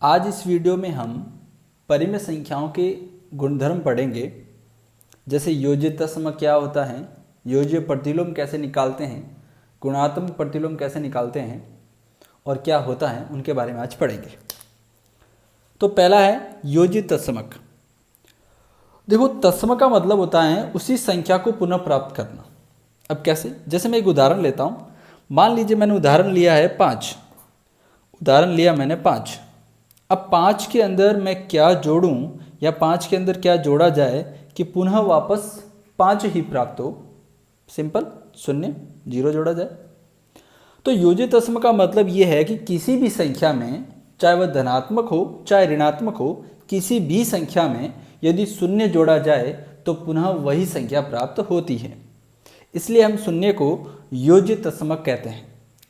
आज इस वीडियो में हम परिमेय संख्याओं के गुणधर्म पढ़ेंगे। जैसे योज्य तत्समक क्या होता है, योज्य प्रतिलोम कैसे निकालते हैं, गुणात्मक प्रतिलोम कैसे निकालते हैं और क्या होता है, उनके बारे में आज पढ़ेंगे। तो पहला है योज्य तत्समक। देखो, तत्समक का मतलब होता है उसी संख्या को पुनः प्राप्त करना। अब कैसे? जैसे मैं एक उदाहरण लेता हूँ। मान लीजिए मैंने उदाहरण लिया है 5। उदाहरण लिया मैंने 5। अब 5 के अंदर मैं क्या जोड़ूं या 5 के अंदर क्या जोड़ा जाए कि पुनः वापस 5 ही प्राप्त हो। सिंपल, 0 0 जोड़ा जाए। तो योज्य तत्समक का मतलब ये है कि किसी भी संख्या में, चाहे वह धनात्मक हो चाहे ऋणात्मक हो, किसी भी संख्या में यदि 0 जोड़ा जाए तो पुनः वही संख्या प्राप्त होती है। इसलिए हम 0 को योज्य तत्समक कहते हैं।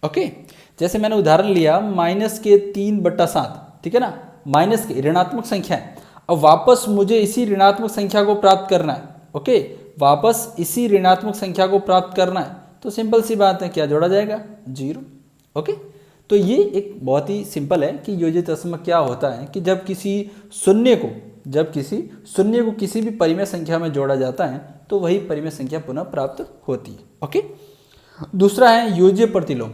ओके, जैसे मैंने उदाहरण लिया -3/7, ठीक है ना, माइनस की ऋणात्मक संख्या है। अब वापस मुझे इसी ऋणात्मक संख्या को प्राप्त करना है। ओके, वापस इसी ऋणात्मक संख्या को प्राप्त करना है, तो सिंपल सी बात है, क्या जोड़ा जाएगा? 0। ओके, तो ये एक बहुत ही सिंपल है कि योज्य तत्समक क्या होता है कि जब किसी शून्य को किसी भी परिमेय संख्या में जोड़ा जाता है तो वही परिमेय संख्या पुनः प्राप्त होती है। ओके, दूसरा है योज्य प्रतिलोम।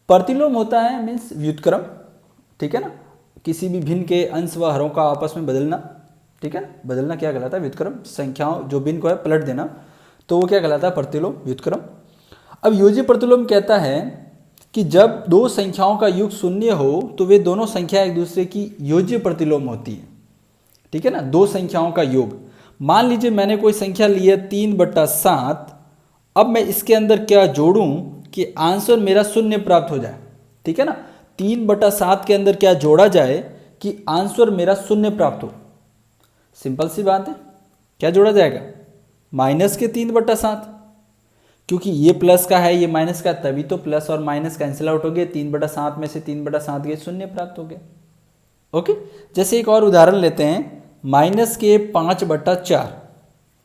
प्रतिलोम होता है मीन्स व्युत्क्रम, ठीक है ना, किसी भी भिन्न के अंश व हरों का आपस में बदलना, ठीक है ना। बदलना क्या कहलाता है? व्युत्क्रम। संख्याओं जो भिन्न को है पलट देना, तो वो क्या कहलाता है? प्रतिलोम, व्युत्क्रम। अब योज्य प्रतिलोम कहता है कि जब दो संख्याओं का योग 0 हो तो वे दोनों संख्या एक दूसरे की योज्य प्रतिलोम होती है, ठीक है ना। दो संख्याओं का योग, मान लीजिए मैंने कोई संख्या ली है 3/7। अब मैं इसके अंदर क्या जोड़ूं कि आंसर मेरा 0 प्राप्त हो जाए, ठीक है ना। 3/7 के अंदर क्या जोड़ा जाए कि आंसर मेरा 0 प्राप्त हो। सिंपल सी बात है, क्या जोड़ा जाएगा? -3/7, क्योंकि ये प्लस का है ये माइनस का, तभी तो प्लस और माइनस कैंसिल आउट हो गए। 3/7 में से 3/7 गए, 0 प्राप्त हो गया। ओके, जैसे एक और उदाहरण लेते हैं, -5/4।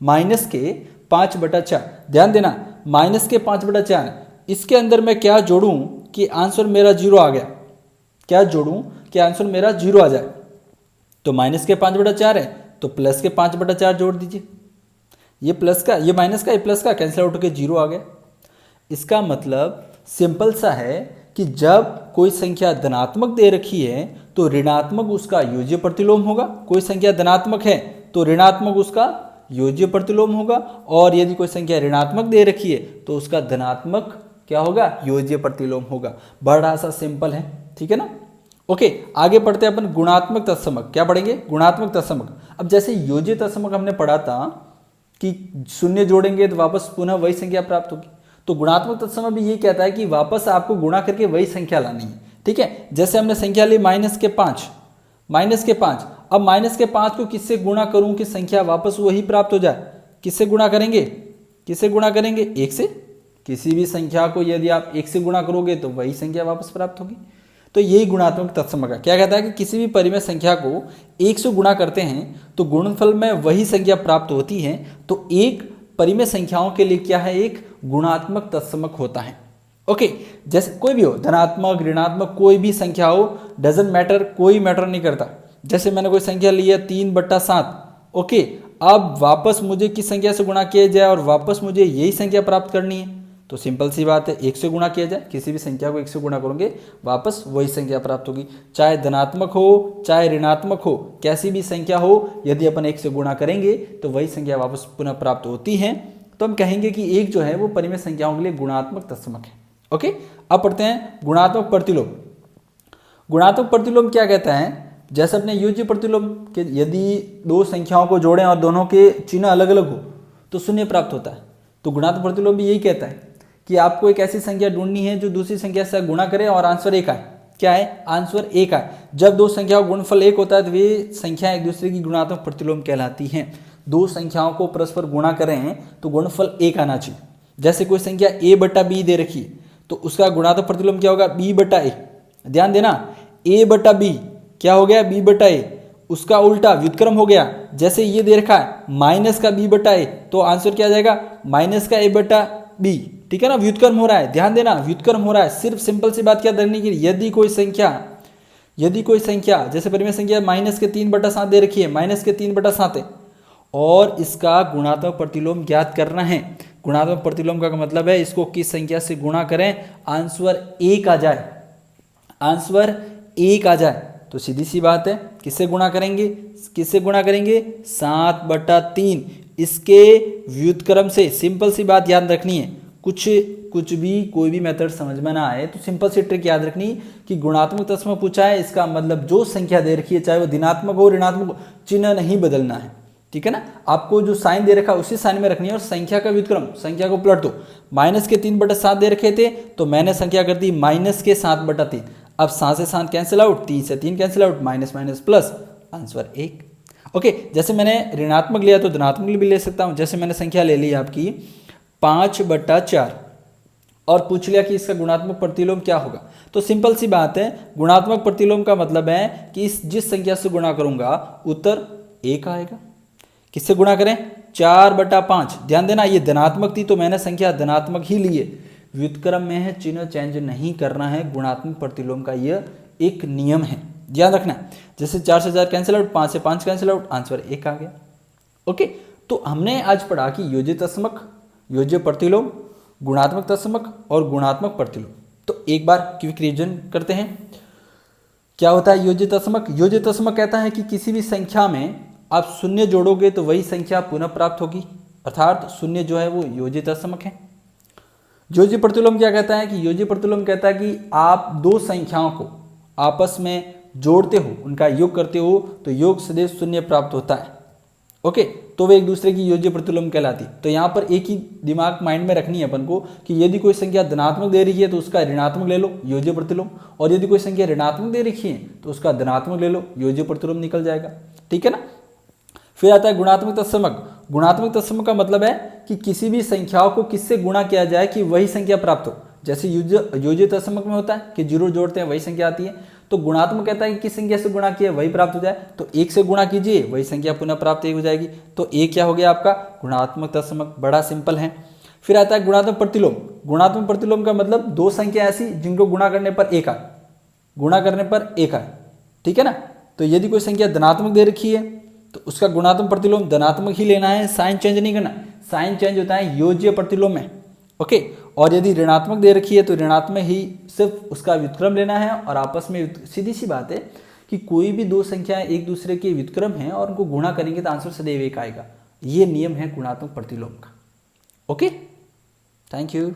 -5/4, ध्यान देना, -5/4, इसके अंदर मैं क्या जोड़ूं कि आंसर मेरा 0 आ गया। क्या जोड़ूं कि आंसर मेरा 0 आ जाए? तो -5/4 है तो +5/4 जोड़ दीजिए। ये प्लस का, ये माइनस का, ये प्लस का, कैंसिल आउट होकर 0 आ गया। इसका मतलब सिंपल सा है कि जब कोई संख्या धनात्मक दे रखी है तो ऋणात्मक उसका योज्य प्रतिलोम होगा। कोई संख्या धनात्मक है तो ऋणात्मक उसका योज्य प्रतिलोम होगा, और यदि कोई संख्या ऋणात्मक दे रखी है तो उसका धनात्मक क्या होगा? योज्य प्रतिलोम होगा। बड़ा सा सिंपल है, ठीक है ना। ओके, आगे पढ़ते हैं अपन गुणात्मक तत्समक। क्या पढ़ेंगे? गुणात्मक तत्समक। अब जैसे योज्य तत्समक हमने पढ़ा था कि 0 जोड़ेंगे तो वापस पुनः वही संख्या प्राप्त होगी, तो गुणात्मक तत्समक भी ये कहता है कि वापस आपको गुणा करके वही संख्या लानी है, ठीक है। जैसे हमने संख्या ली -5। अब -5 को किससे गुणा करूं कि संख्या वापस वही प्राप्त हो जाए? किससे गुणा करेंगे? 1 से। किसी भी संख्या को यदि आप 1 से गुणा करोगे तो वही संख्या वापस प्राप्त होगी। तो यही गुणात्मक तत्समक है। क्या कहता है कि किसी भी परिमेय संख्या को 1 से गुणा करते हैं तो गुणनफल में वही संख्या प्राप्त होती है। तो एक परिमेय संख्याओं के लिए क्या है? एक गुणात्मक तत्समक होता है। ओके, जैसे कोई भी हो, धनात्मक ऋणात्मक कोई भी संख्या हो, डजंट मैटर, कोई मैटर नहीं करता। जैसे मैंने कोई संख्या ली है 3/7। ओके, अब वापस मुझे किस संख्या से गुणा किया जाए और वापस मुझे यही संख्या प्राप्त करनी है, तो सिंपल सी बात है, 1 से गुणा किया जाए। किसी भी संख्या को 1 से गुणा करोगे वापस वही संख्या प्राप्त होगी, चाहे धनात्मक हो चाहे ऋणात्मक हो, कैसी भी संख्या हो, यदि अपन 1 से गुणा करेंगे तो वही संख्या वापस पुनः प्राप्त होती है। तो हम कहेंगे कि एक जो है वो परिमेय संख्याओं के लिए गुणात्मक तत्समक है। ओके, अब पढ़ते हैं गुणात्मक प्रतिलोम। गुणात्मक प्रतिलोम क्या कहता है? जैसे अपने योज्य प्रतिलोम के यदि दो संख्याओं को जोड़ें और दोनों के चिन्ह अलग अलग हो तो 0 प्राप्त होता है। तो गुणात्मक प्रतिलोम भी यही कहता है कि आपको एक ऐसी संख्या ढूंढनी है जो दूसरी संख्या से गुणा करे और आंसर 1 आए। क्या है? आंसर 1 आए। जब दो संख्याओं का गुणनफल 1 होता है तो वे संख्या एक दूसरे की गुणात्मक प्रतिलोम कहलाती हैं। दो संख्याओं को परस्पर गुणा करें तो गुणनफल 1 आना चाहिए। जैसे कोई संख्या a/b दे रखी है तो उसका गुणात्मक प्रतिलोम क्या होगा? b/a। ध्यान देना, a/b क्या हो गया? b/a। उसका उल्टा व्युत्क्रम हो गया। जैसे ये दे रखा है माइनस का b/a, तो आंसर क्या आ जाएगा? -a/b, ठीक है ना। व्युत्क्रम हो रहा है, ध्यान देना, व्युत्क्रम हो रहा है। सिर्फ सिंपल सी बात क्या करनी कि यदि कोई संख्या यदि कोई संख्या, जैसे परिमेय संख्या माइनस के 3/7 दे रखी है, माइनस के 3/7 है, और इसका गुणात्मक प्रतिलोम ज्ञात करना है। गुणात्मक प्रतिलोम का मतलब है इसको किस संख्या से गुणा करें, आंसर 1 आ जाए, आंसर 1 आ जाए। तो सीधी सी बात है, किससे गुणा करेंगे, किससे गुणा करेंगे, 7/3 इसके व्युत्क्रम से। सिंपल सी बात याद रखनी है, कुछ भी कोई भी मेथड समझ में ना आए तो सिंपल सी ट्रिक याद रखनी कि गुणात्मक तत्सम पूछा है, इसका मतलब जो संख्या दे रखी है चाहे वो धनात्मक हो ऋणात्मक हो, चिन्ह नहीं बदलना है, ठीक है ना। आपको जो साइन दे रखा है उसी साइन में रखनी है और संख्या का व्युत्क्रम, संख्या को पलट दो। माइनस के 3/7 दे रखे थे तो मैंने संख्या कर दी माइनस के 7/3। अब 7 से 7 कैंसिल आउट, 3 से 3 cancel out, minus minus plus, answer 1। Okay, जैसे मैंने ऋणात्मक लिया तो धनात्मक भी ले सकता हूं। जैसे मैंने संख्या ले ली आपकी 5/4 और पूछ लिया कि इसका गुणात्मक प्रतिलोम क्या होगा, तो सिंपल सी बात है, गुणात्मक प्रतिलोम का मतलब है कि जिस संख्या से गुणा करूंगा उत्तर 1 आएगा। किससे गुणा करें, 4/5। ध्यान देना ये धनात्मक थी तो मैंने संख्या धनात्मक ही ली है, व्युत्क्रम में है, चिन्ह चेंज नहीं करना है। गुणात्मक प्रतिलोम का यह एक नियम है, ध्यान रखना। जैसे 4 से 4 कैंसिल आउट, 5 से 5 कैंसिल आउट, आंसर 1 आ गया। ओके, तो हमने आज पढ़ा कि योज्य तत्समक, योज्य प्रतिलोम, गुणात्मक तत्समक और गुणात्मक प्रतिलोम। तो एक बार क्विक रिवीजन करते हैं। क्या होता है योज्य तत्समक? योज्य तत्समक कहता है कि किसी भी संख्या में आप शून्य जोड़ोगे तो वही संख्या पुनः प्राप्त होगी, अर्थात शून्य जो है वो योज्य तत्समक है। योज्य प्रतिलोम क्या कहता है कि योज्य प्रतिलोम कहता है कि आप दो संख्याओं को आपस में जोड़ते हो, उनका योग करते हो तो योग सदैव शून्य प्राप्त होता है। ओके, तो वे एक दूसरे की योज्य प्रतिलोम कहलाती। तो यहाँ पर एक ही दिमाग माइंड में रखनी है अपन को कि यदि कोई संख्या धनात्मक दे रही है तो उसका ऋणात्मक ले लो, योज्य प्रतिलोम, और यदि कोई संख्या ऋणात्मक दे रखी है तो उसका धनात्मक ले लो, योज्य प्रतिलोम निकल जाएगा, ठीक है ना। फिर आता है गुणात्मक तत्समक। गुणात्मक तत्समक का मतलब है कि किसी भी संख्याओं को किससे गुणा किया जाए कि वही संख्या प्राप्त हो। जैसे योज्य तत्समक में होता है कि 0 जोड़ते हैं वही संख्या आती है, तो गुणात्मक कहता है कि किस संख्या से गुणा किया वही प्राप्त हो जाए, तो 1 से गुणा कीजिए वही संख्या पुनः प्राप्त हो जाएगी। तो 1 क्या हो गया आपका गुणात्मक तत्समक, बड़ा सिंपल है। फिर आता है गुणात्मक प्रतिलोम। गुणात्मक प्रतिलोम का मतलब दो संख्या ऐसी जिनको गुणा करने पर 1 आए, गुणा करने पर 1 आए, ठीक है ना। तो यदि कोई संख्या धनात्मक दे रखी है तो उसका गुणात्मक प्रतिलोम धनात्मक ही लेना है, साइन चेंज नहीं करना। साइन चेंज होता है योज्य प्रतिलोम में, ओके। और यदि ऋणात्मक दे रखी है तो ऋणात्मक ही सिर्फ उसका व्युत्क्रम लेना है, और आपस में सीधी सी बात है कि कोई भी दो संख्याएं एक दूसरे के व्युत्क्रम हैं और उनको गुणा करेंगे तो आंसर सदैव 1 आएगा। ये नियम है गुणात्मक प्रतिलोम का, ओके। Thank you.